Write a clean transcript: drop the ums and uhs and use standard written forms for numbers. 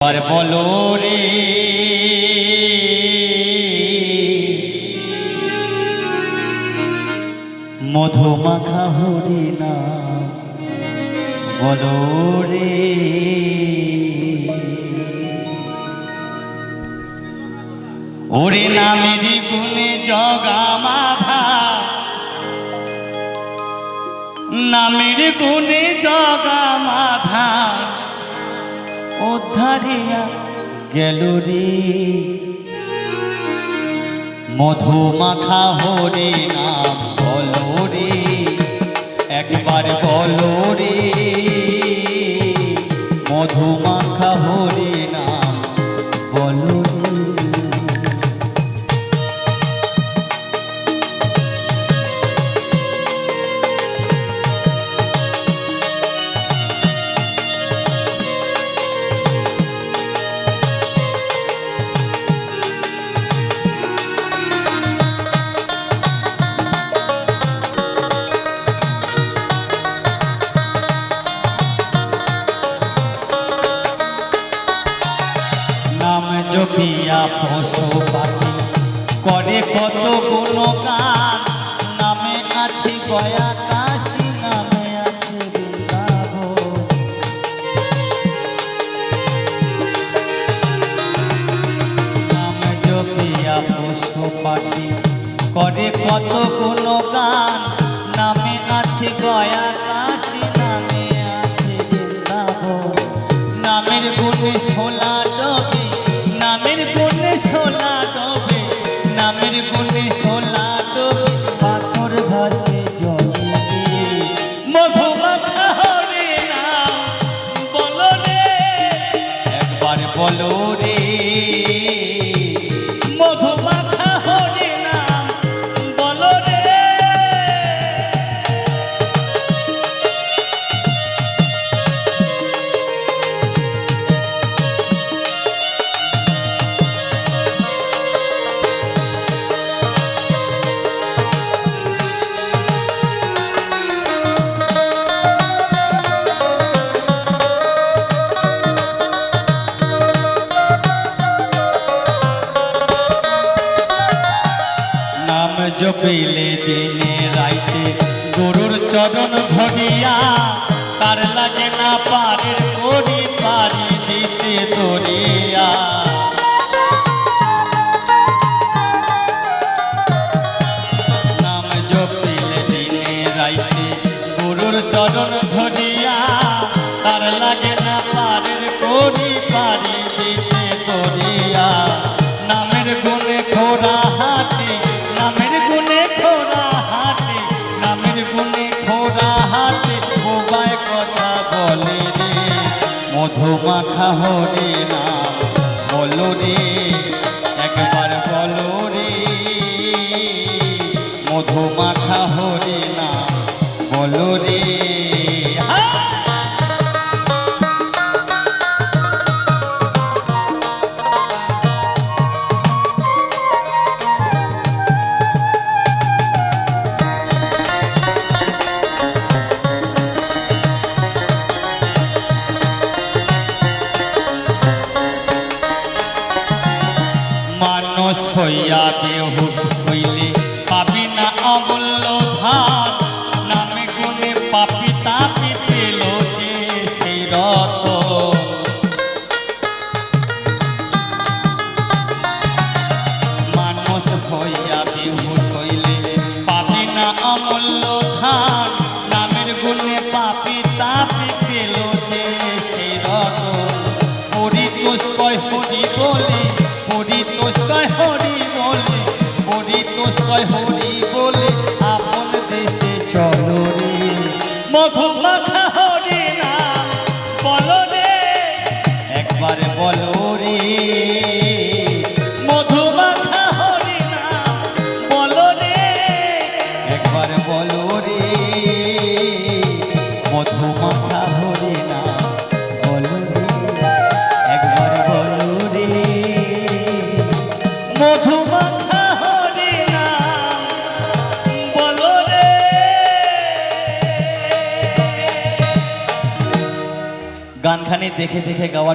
আর বলো রে মধুমাখা হরিণা বলো রে ওরে নামেরই গুণে জগা মাধা নামের গুণে জগা মাধা উদ্ধারিয়া গেল রে মধুমাখা হরি নাম বলো রে একবার বলো রে মধুমাখা হরি নাম বলো রে। জপিয়া পশু পাখি করে কত গুণগান নামে আছে গয়া কাশী নামে আছে বৃন্দাবন নাম জপিয়া পশু পাখি করে কত গুণগান নামে আছে গয়া কাশী নামে আছে বৃন্দাবন নামের গুণে সোলা ডবে নামের গুণে সোলা ডবে নামের গুণে সোলা ডবে পাথর ভাসে জলে মধুমাখা হরি নাম বলো রে একবার বলো রে মধুমাখা হরি নাম বলো রে। জপিলে দিনে রাইতে গুরুর চরণ ধরিয়া তার লাগে না পারের করি পারি দিতে দরিয়া নাম জপিলে দিনে রাইতে গুরুর চরণ ধরিয়া তার লাগে না পারের করি পারি দিতে দরিয়া নামের গুণে খোরা হাটে নামের গুণে খোরা হাটে নামের গুণে খোরা হাটে বোবায় কথা বলে রে মধুমাখা হরি নাম বলো রে একবার বলো রে মধুমাখা হরি নাম বলো রে। মানুষ হইয়া বেহুশ হইলে পাবি না অমূল্য ধান নামে গুণে পাপি তাপি পেল যে সেই রতন মানুষ হইয়া বেহুশ হইলে পাবি না অমূল্য ধান নামের গুণে পাপি তাপি পেল যে সেই রতন পরিতোষ কয় হরি বলে পরিতোষ কয় হরি বলে পরিতোষ কয় হরি বলে আপন দেশে চলো রে মধুমাখা হরি নাম বলো রে একবার বলো রে মধুমাখা হরি নাম বলো রে একবার বলো রে মধুমাখা হরি নাম বলো রে একবার বলো রে মধুমাখা হরি নাম বলো রে। গানখানি দেখে দেখে গাওয়ার